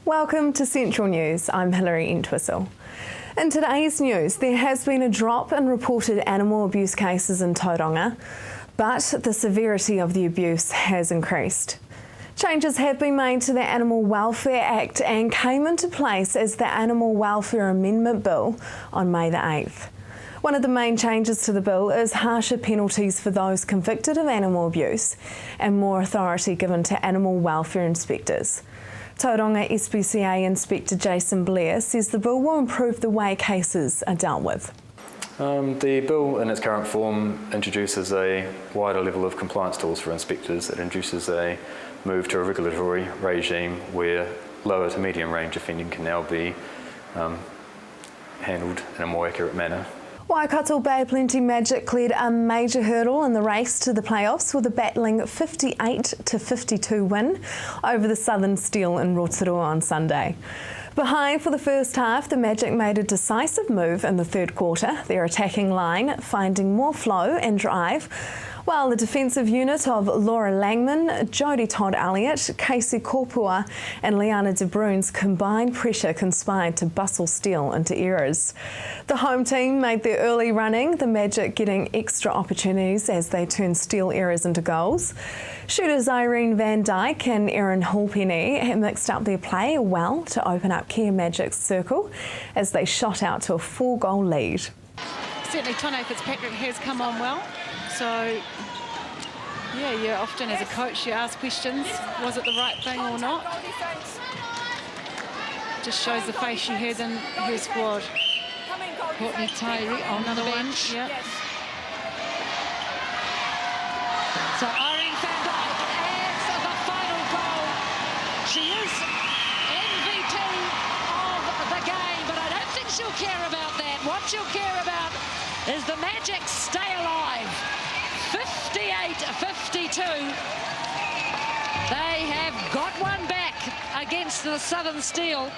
Welcome to Central News. I'm Hilary Entwistle. In today's news, there has been a drop in reported animal abuse cases in Tauranga, but the severity of the abuse has increased. Changes have been made to the Animal Welfare Act and came into place as the Animal Welfare Amendment Bill on May the 8th. One of the main changes to the bill is harsher penalties for those convicted of animal abuse and more authority given to animal welfare inspectors. Tauranga SPCA Inspector Jason Blair says the bill will improve the way cases are dealt with. The bill in its current form introduces a wider level of compliance tools for inspectors. It introduces a move to a regulatory regime where lower to medium range offending can now be handled in a more accurate manner. Waikato Bay Plenty Magic cleared a major hurdle in the race to the playoffs with a battling 58-52 win over the Southern Steel in Rotorua on Sunday. Behind for the first half, the Magic made a decisive move in the third quarter, their attacking line finding more flow and drive, while the defensive unit of Laura Langman, Jodie Todd-Elliott, Casey Korpua and Liana De Bruyn's combined pressure conspired to bustle Steel into errors. The home team made their early running, the Magic getting extra opportunities as they turned Steel errors into goals. Shooters Irene Van Dyke and Erin Halpenny mixed up their play well to open up Kia Magic's circle as they shot out to a 4-goal lead. Certainly Tono Fitzpatrick has come on well. So, yeah, you often as a coach you ask questions, was it the right thing or not? Just shows the faith she has in her squad. Courtney Tyree on the bench. Yep. So Irene Van Dyke adds the final goal. She is MVP of the game, but I don't think she'll care about that. What she'll care about is the Magic stay alive. 58-52. They have got one back against the Southern Steel.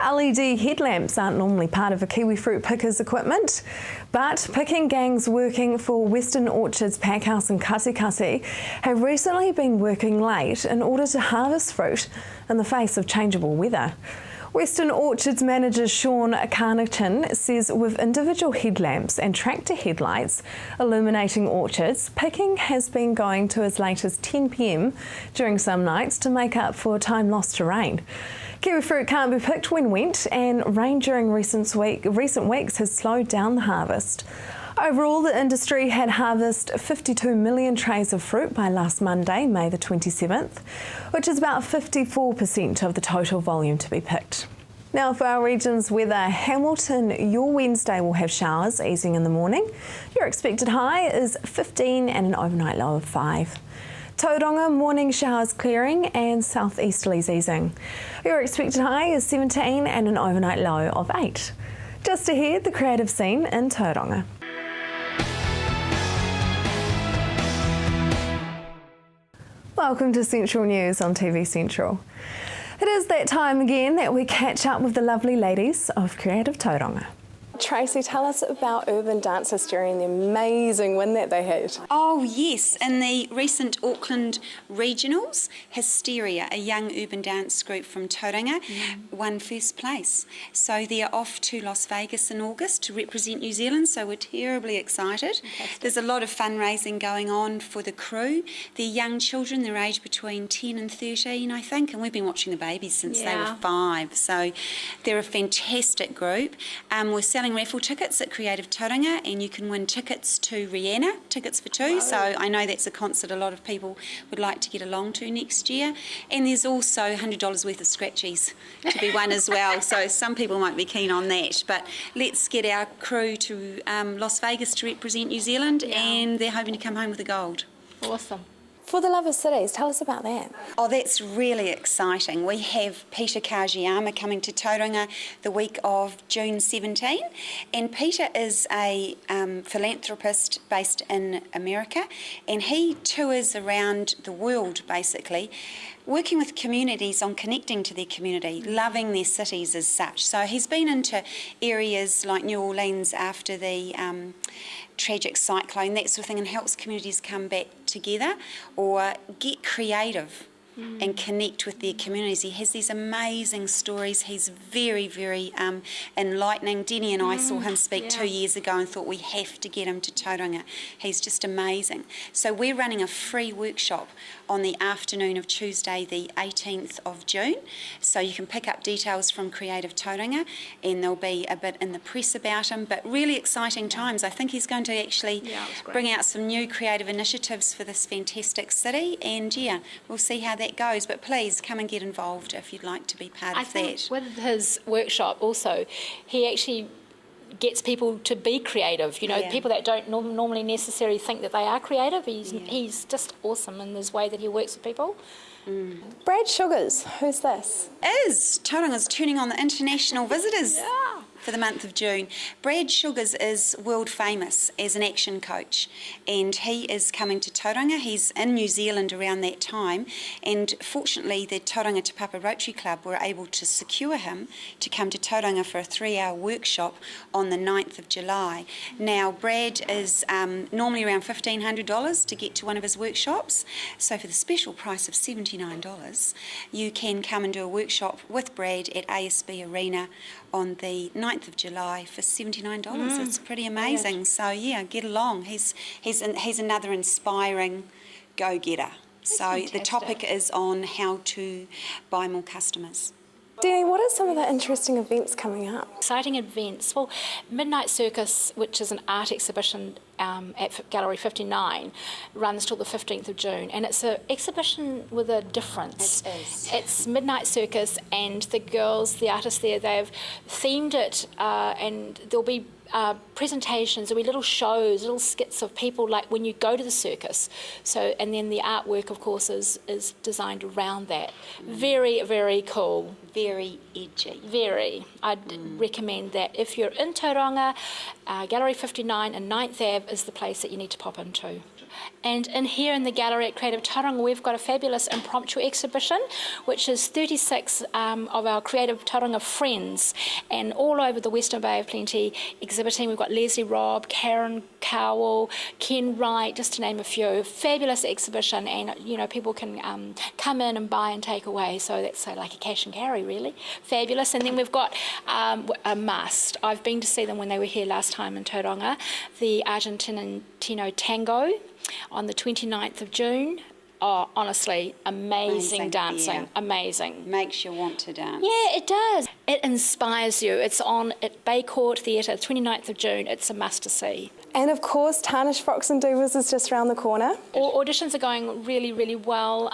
LED headlamps aren't normally part of a kiwifruit picker's equipment, but picking gangs working for Western Orchards Packhouse in Katikati have recently been working late in order to harvest fruit in the face of changeable weather. Western Orchards manager Sean Carnington says with individual headlamps and tractor headlights illuminating orchards, picking has been going to as late as 10 p.m. during some nights to make up for time lost to rain. Kiwifruit can't be picked when wet, and rain during recent weeks has slowed down the harvest. Overall, the industry had harvested 52 million trays of fruit by last Monday, May the 27th, which is about 54% of the total volume to be picked. Now for our region's weather, Hamilton, your Wednesday will have showers easing in the morning. Your expected high is 15 and an overnight low of 5. Tauranga, morning showers clearing and southeasterlies easing. Your expected high is 17 and an overnight low of 8. Just ahead, the creative scene in Tauranga. Welcome to Central News on TV Central. It is that time again that we catch up with the lovely ladies of Creative Tauranga. Tracy, tell us about Urban Dance Hysteria and the amazing win that they had. Oh yes, in the recent Auckland Regionals, Hysteria, a young urban dance group from Tauranga, won first place. So they're off to Las Vegas in August to represent New Zealand, so we're terribly excited. Fantastic. There's a lot of fundraising going on for the crew. They're young children, they're aged between 10 and 13 I think, and we've been watching the babies since they were 5. So they're a fantastic group. We're selling raffle tickets at Creative Tauranga, and you can win tickets to Rihanna, tickets for 2. So I know that's a concert a lot of people would like to get along to next year. And there's also $100 worth of scratchies to be won as well. So some people might be keen on that. But let's get our crew to Las Vegas to represent New Zealand, and they're hoping to come home with the gold. Awesome. For the Love of Cities, tell us about that. Oh, that's really exciting. We have Peter Kajiyama coming to Tauranga the week of June 17, and Peter is a philanthropist based in America, and he tours around the world basically working with communities on connecting to their community, loving their cities as such. So he's been into areas like New Orleans after the tragic cyclone, that sort of thing, and helps communities come back together or get creative and connect with their communities. He has these amazing stories. He's very, very enlightening. Denny and I saw him speak 2 years ago and thought we have to get him to Tauranga. He's just amazing. So we're running a free workshop on the afternoon of Tuesday the 18th of June. So you can pick up details from Creative Tauranga, and there'll be a bit in the press about him, but really exciting times. I think he's going to actually bring out some new creative initiatives for this fantastic city, and we'll see how that goes. But please come and get involved if you'd like to be part of that. I think with his workshop also, he actually gets people to be creative, people that don't normally necessarily think that they are creative. He's just awesome in his way that he works with people. Brad Sugars, who's this? Tauranga's turning on the international visitors for the month of June. Brad Sugars is world famous as an action coach, and he is coming to Tauranga. He's in New Zealand around that time, and fortunately the Tauranga Te Papa Rotary Club were able to secure him to come to Tauranga for a 3-hour workshop on the 9th of July. Now Brad is normally around $1,500 to get to one of his workshops, so for the special price of $79 you can come and do a workshop with Brad at ASB Arena on the 9th of July for $79. It's pretty amazing. So get along. He's another inspiring go-getter. So fantastic. The topic is on how to buy more customers. Denny, what are some of the interesting events coming up? Exciting events. Well, Midnight Circus, which is an art exhibition at Gallery 59, runs till the 15th of June, and it's an exhibition with a difference. It is. It's Midnight Circus, and the girls, the artists there, they've themed it, and there'll be presentations, there'll be little shows, little skits of people like when you go to the circus. So, and then the artwork, of course, is designed around that. Very, very cool. Very edgy. Very. I'd recommend that. If you're in Tauranga, Gallery 59 and 9th Ave is the place that you need to pop into. And in here in the gallery at Creative Tauranga, we've got a fabulous impromptu exhibition, which is 36 of our Creative Tauranga friends, and all over the Western Bay of Plenty exhibiting. We've got Leslie Robb, Karen Cowell, Ken Wright, just to name a few. Fabulous exhibition, and people can come in and buy and take away. So that's like a cash and carry, really. Fabulous. And then we've got a must. I've been to see them when they were here last time in Tauranga, the Argentino Tango on the 29th of June. Oh, honestly, amazing dancing. Yeah. Amazing. Makes you want to dance. Yeah, it does. It inspires you. It's on at Bay Court Theatre, 29th of June. It's a must to see. And of course, Tarnished Frocks and Duvas is just around the corner. Auditions are going really, really well.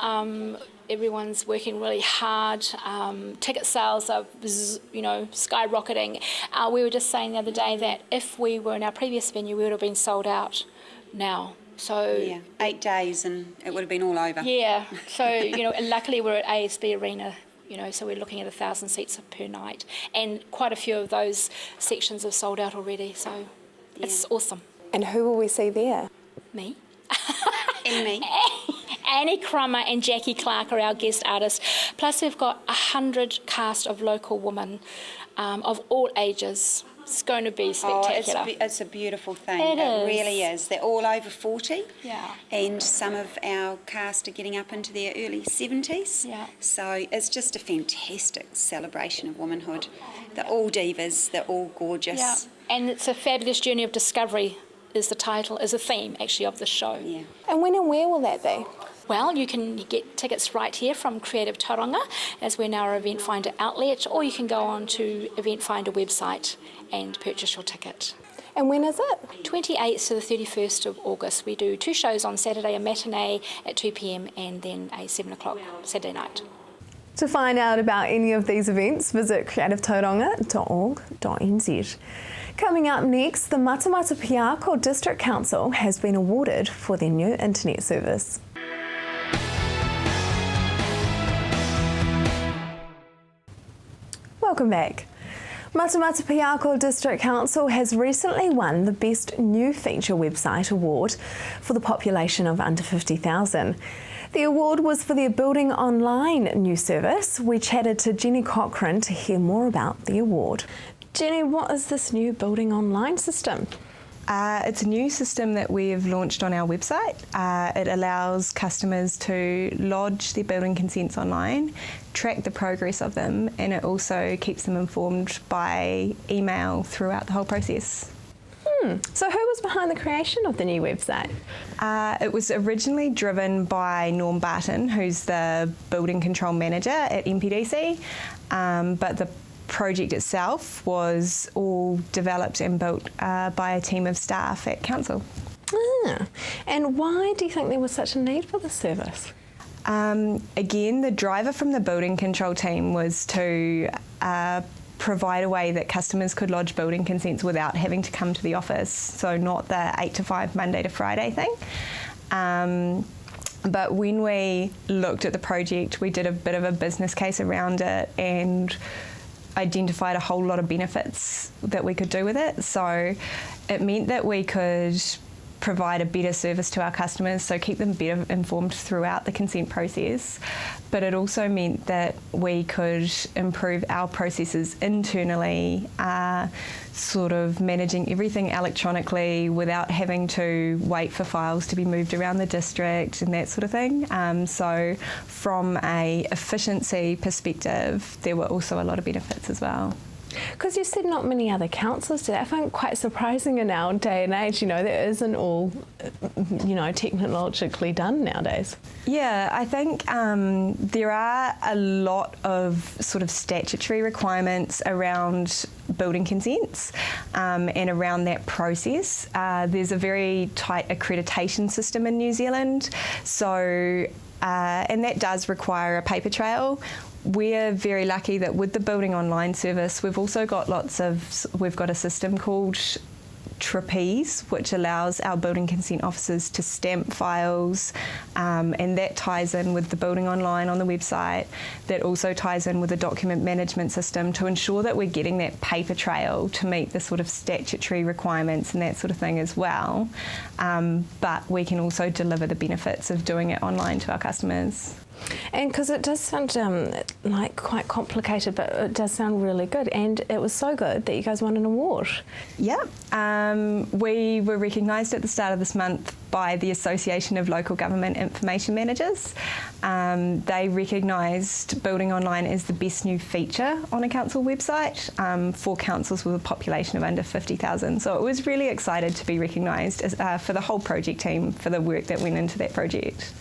Everyone's working really hard. Ticket sales are, skyrocketing. We were just saying the other day that if we were in our previous venue, we would have been sold out now. So 8 days and it would have been all over. Yeah. So luckily we're at ASB Arena. So we're looking at 1,000 seats per night, and quite a few of those sections have sold out already. So it's awesome. And who will we see there? Me. And me. Annie Crummer and Jackie Clark are our guest artists. Plus we've got 100 cast of local women of all ages. It's going to be spectacular. It's a beautiful thing. It is. Really is. They're all over 40. Yeah. And some of our cast are getting up into their early 70s. Yeah. So it's just a fantastic celebration of womanhood. They're all divas. They're all gorgeous. Yeah. And it's a fabulous journey of discovery is the title, is a theme actually of the show. Yeah. And when and where will that be? Well, you can get tickets right here from Creative Tauranga, as we're now our Event Finder outlet, or you can go on to Event Finder website and purchase your ticket. And when is it? 28th to the 31st of August. We do 2 shows on Saturday, a matinee at 2 p.m. and then a 7 o'clock Saturday night. To find out about any of these events, visit creativetauranga.org.nz. Coming up next, the Matamata Piako District Council has been awarded for their new internet service. Welcome back. Matamata Piako District Council has recently won the Best New Feature Website Award for the population of under 50,000. The award was for their Building Online new service. We chatted to Jenny Cochrane to hear more about the award. Jenny, what is this new Building Online system? It's a new system that we've launched on our website. It allows customers to lodge their building consents online, track the progress of them, and it also keeps them informed by email throughout the whole process. So who was behind the creation of the new website? It was originally driven by Norm Barton, who's the building control manager at MPDC, but the project itself was all developed and built by a team of staff at council. And why do you think there was such a need for this service? Again, the driver from the building control team was to provide a way that customers could lodge building consents without having to come to the office, so not the 8 to 5 Monday to Friday thing. But when we looked at the project, we did a bit of a business case around it and identified a whole lot of benefits that we could do with it. So it meant that we could provide a better service to our customers, so keep them better informed throughout the consent process. But it also meant that we could improve our processes internally, sort of managing everything electronically without having to wait for files to be moved around the district and that sort of thing. So from a efficiency perspective, there were also a lot of benefits as well. Because you said not many other councils do that. I find it quite surprising in our day and age, that isn't all, technologically done nowadays. Yeah, I think there are a lot of sort of statutory requirements around building consents and around that process. There's a very tight accreditation system in New Zealand, so and that does require a paper trail. We're very lucky that with the Building Online service, we've also got we've got a system called Trapeze, which allows our building consent officers to stamp files, and that ties in with the Building Online on the website. That also ties in with the document management system to ensure that we're getting that paper trail to meet the sort of statutory requirements and that sort of thing as well. But we can also deliver the benefits of doing it online to our customers. And because it does sound like quite complicated, but it does sound really good. And it was so good that you guys won an award. Yeah, we were recognised at the start of this month by the Association of Local Government Information Managers. They recognised Building Online as the best new feature on a council website for councils with a population of under 50,000. So it was really excited to be recognised for the whole project team for the work that went into that project.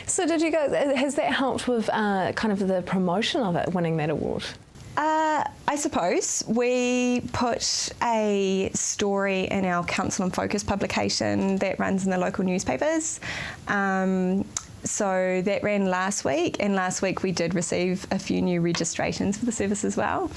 So has that helped with kind of the promotion of it, winning that award? I suppose. We put a story in our Council in Focus publication that runs in the local newspapers. So that ran last week, and last week we did receive a few new registrations for the service as well.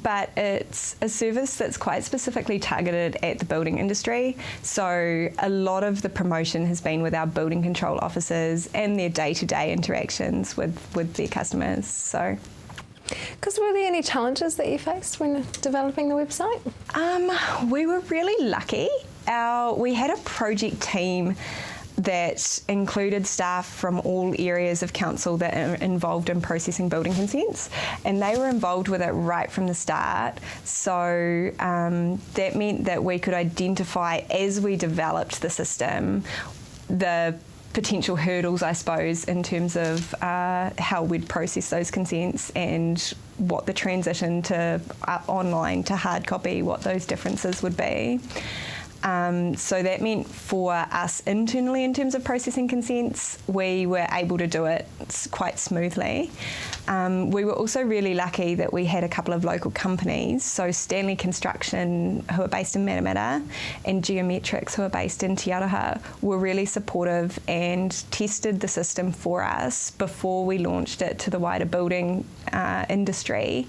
But it's a service that's quite specifically targeted at the building industry. So a lot of the promotion has been with our building control officers and their day-to-day interactions with their customers. So, because were there any challenges that you faced when developing the website? We were really lucky. We had a project team that included staff from all areas of council that are involved in processing building consents, and they were involved with it right from the start. So that meant that we could identify, as we developed the system, the potential hurdles, I suppose, in terms of how we'd process those consents and what the transition to online to hard copy, what those differences would be. So that meant for us internally, in terms of processing consents, we were able to do it quite smoothly. We were also really lucky that we had a couple of local companies, so Stanley Construction, who are based in Matamata, and Geometrics, who are based in Te Aroha, were really supportive and tested the system for us before we launched it to the wider building industry.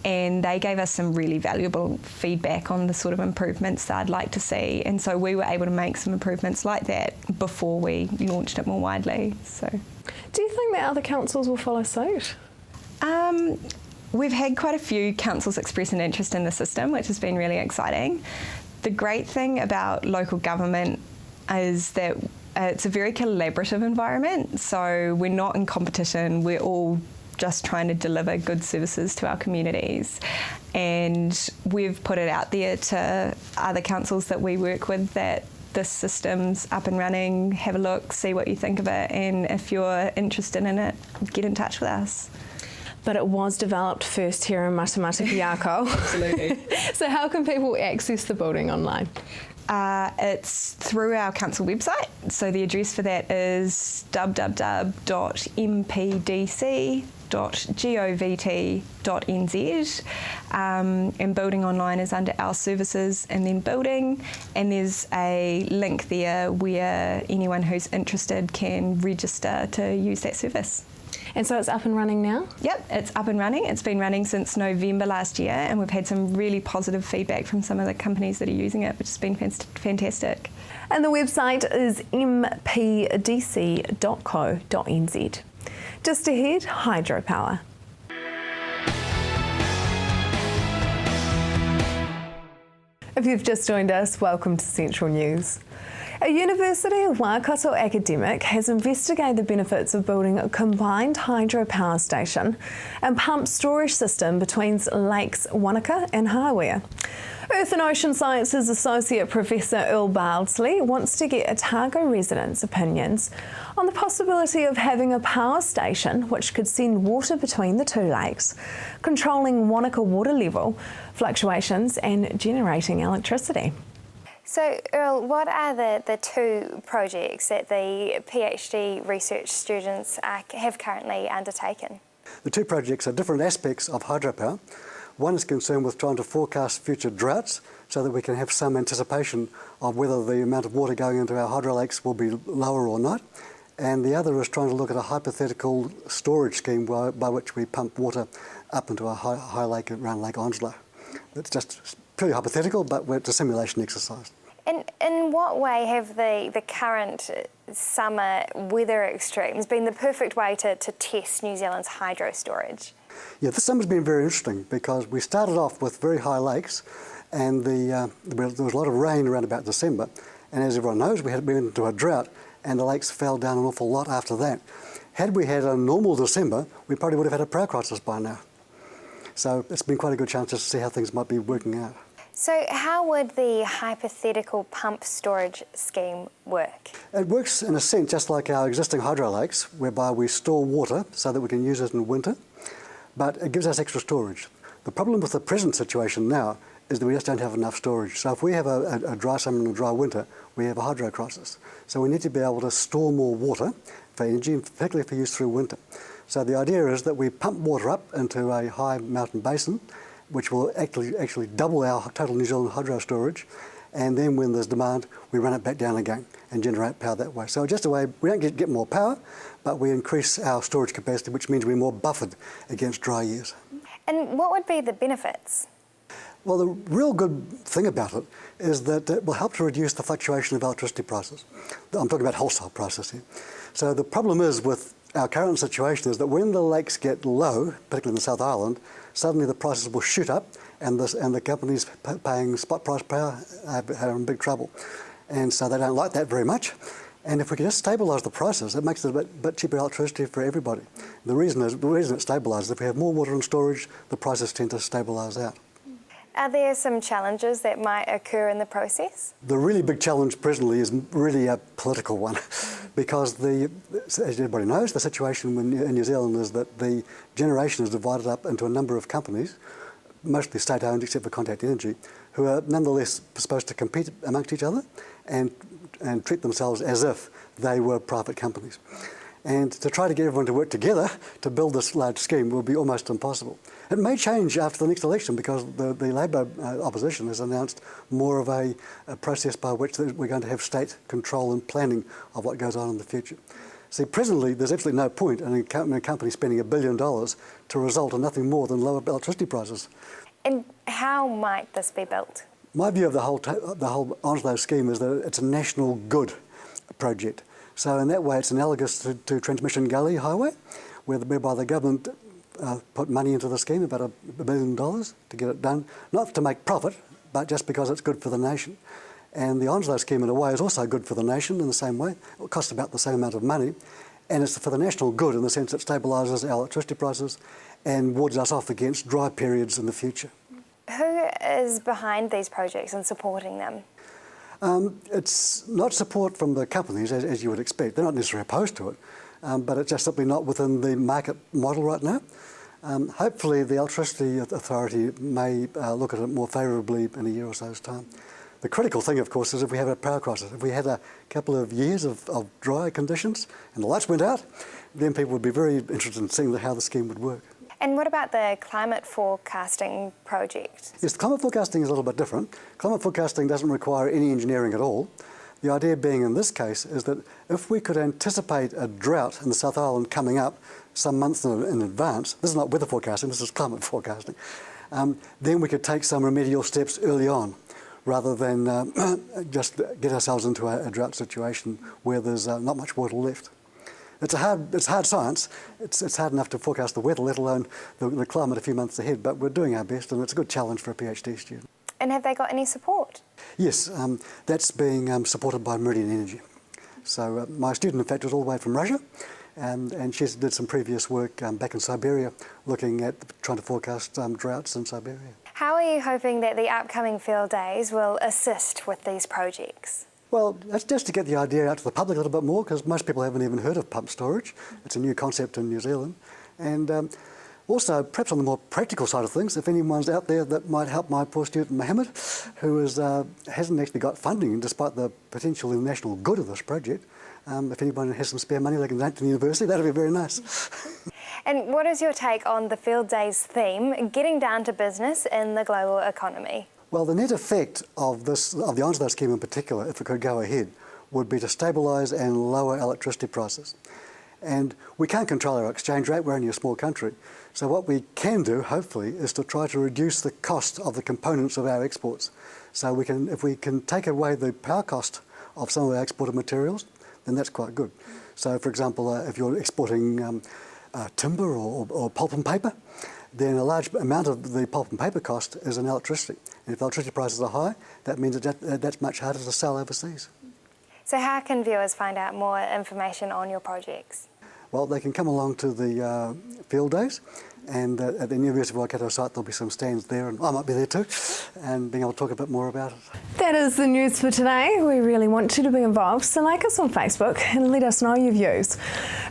And they gave us some really valuable feedback on the sort of improvements that I'd like to see. And so we were able to make some improvements like that before we launched it more widely. So, do you think that other councils will follow suit? We've had quite a few councils express an interest in the system, which has been really exciting. The great thing about local government is that it's a very collaborative environment. So we're not in competition. We're all just trying to deliver good services to our communities. And we've put it out there to other councils that we work with that this system's up and running, have a look, see what you think of it, and if you're interested in it, get in touch with us. But it was developed first here in Matamata Kiako. Absolutely. So how can people access the building online? It's through our council website. So the address for that is www.mpdc.govt.nz, and building online is under our services and then building, and there's a link there where anyone who's interested can register to use that service. And so it's up and running now? Yep, it's up and running. It's been running since November last year, and we've had some really positive feedback from some of the companies that are using it, which has been fantastic. And the website is mpdc.co.nz. Just ahead, hydropower. If you've just joined us, welcome to Central News. A University of Waikato academic has investigated the benefits of building a combined hydropower station and pump storage system between Lakes Wanaka and Hawea. Earth and Ocean Sciences Associate Professor Earl Bardsley wants to get Otago residents' opinions on the possibility of having a power station which could send water between the two lakes, controlling Wanaka water level fluctuations and generating electricity. So, Earl, what are the two projects that the PhD research students have currently undertaken? The two projects are different aspects of hydropower. One is concerned with trying to forecast future droughts so that we can have some anticipation of whether the amount of water going into our hydro lakes will be lower or not. And the other is trying to look at a hypothetical storage scheme by which we pump water up into a high lake around Lake Onslow. It's just purely hypothetical, but it's a simulation exercise. In what way have the current summer weather extremes been the perfect way to test New Zealand's hydro storage? Yeah, this summer's been very interesting because we started off with very high lakes, and there was a lot of rain around about December, and as everyone knows, we went into a drought and the lakes fell down an awful lot after that. Had we had a normal December, we probably would have had a power crisis by now. So it's been quite a good chance just to see how things might be working out. So how would the hypothetical pump storage scheme work? It works in a sense just like our existing hydro lakes, whereby we store water so that we can use it in winter, but it gives us extra storage. The problem with the present situation now is that we just don't have enough storage. So if we have a dry summer and a dry winter, we have a hydro crisis. So we need to be able to store more water for energy, particularly for use through winter. So the idea is that we pump water up into a high mountain basin, which will actually double our total New Zealand hydro storage, and then when there's demand, we run it back down again and generate power that way. So just a way, we don't get more power, but we increase our storage capacity, which means we're more buffered against dry years. And what would be the benefits? Well, the real good thing about it is that it will help to reduce the fluctuation of electricity prices. I'm talking about wholesale prices here. So the problem is with our current situation is that when the lakes get low, particularly in the South Island, suddenly the prices will shoot up, and the companies paying spot price power are in big trouble. And so they don't like that very much. And if we can just stabilise the prices, it makes it a bit cheaper electricity for everybody. The reason it stabilises, if we have more water in storage, the prices tend to stabilise out. Are there some challenges that might occur in the process? The really big challenge presently is really a political one because, as everybody knows, the situation in New Zealand is that the generation is divided up into a number of companies, mostly state-owned except for Contact Energy, who are nonetheless supposed to compete amongst each other and treat themselves as if they were private companies. And to try to get everyone to work together to build this large scheme will be almost impossible. It may change after the next election because the Labour opposition has announced more of a process by which we're going to have state control and planning of what goes on in the future. See, presently there's absolutely no point in a company spending $1 billion to result in nothing more than lower electricity prices. And how might this be built? My view of the whole Onslow scheme is that it's a national good project. So in that way, it's analogous to Transmission Gully Highway, whereby the government put money into the scheme, about $1 billion to get it done, not to make profit, but just because it's good for the nation. And the Onslow scheme, in a way, is also good for the nation in the same way. It will cost about the same amount of money, and it's for the national good in the sense it stabilises our electricity prices and wards us off against dry periods in the future. Who is behind these projects and supporting them? It's not support from the companies, as you would expect. They're not necessarily opposed to it, but it's just simply not within the market model right now. Hopefully the Electricity Authority may look at it more favourably in a year or so's time. The critical thing, of course, is if we have a power crisis. If we had a couple of years of dry conditions and the lights went out, then people would be very interested in seeing how the scheme would work. And what about the climate forecasting project? Yes, climate forecasting is a little bit different. Climate forecasting doesn't require any engineering at all. The idea being in this case is that if we could anticipate a drought in the South Island coming up some months in advance, this is not weather forecasting, this is climate forecasting, then we could take some remedial steps early on rather than just get ourselves into a drought situation where there's not much water left. It's hard science. It's hard enough to forecast the weather, let alone the climate a few months ahead, but we're doing our best and it's a good challenge for a PhD student. And have they got any support? Yes, that's being supported by Meridian Energy. So my student, in fact, was all the way from Russia, and she did some previous work back in Siberia, looking at trying to forecast droughts in Siberia. How are you hoping that the upcoming field days will assist with these projects? Well, that's just to get the idea out to the public a little bit more, because most people haven't even heard of pumped storage. It's a new concept in New Zealand. And also, perhaps on the more practical side of things, if anyone's out there that might help my poor student Mohammed, who hasn't actually got funding despite the potential national good of this project, if anyone has some spare money they can donate to the university, that would be very nice. And what is your take on the field days theme, getting down to business in the global economy? Well, the net effect of the Onslow scheme in particular, if it could go ahead, would be to stabilise and lower electricity prices. And we can't control our exchange rate, we're only a small country. So what we can do, hopefully, is to try to reduce the cost of the components of our exports. So if we can take away the power cost of some of our exported materials, then that's quite good. So, for example, if you're exporting timber or pulp and paper, then a large amount of the pulp and paper cost is in electricity. And if electricity prices are high, that means that's much harder to sell overseas. So how can viewers find out more information on your projects? Well, they can come along to the field days, and at the University of Waikato site there'll be some stands there, and I might be there too, and being able to talk a bit more about it. That is the news for today. We really want you to be involved, so like us on Facebook and let us know your views.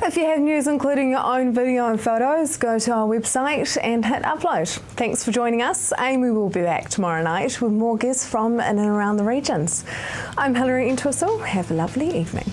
If you have news including your own video and photos, go to our website and hit upload. Thanks for joining us. Amy will be back tomorrow night with more guests from in and around the regions. I'm Hilary Entwistle. Have a lovely evening.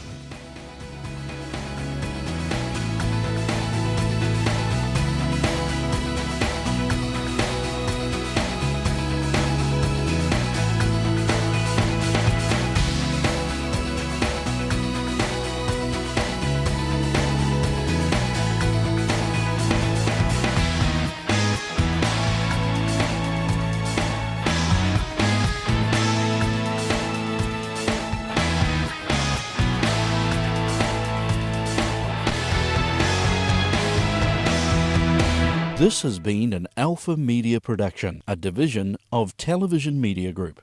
This has been an Alpha Media production, a division of Television Media Group.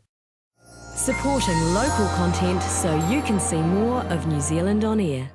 Supporting local content so you can see more of New Zealand on air.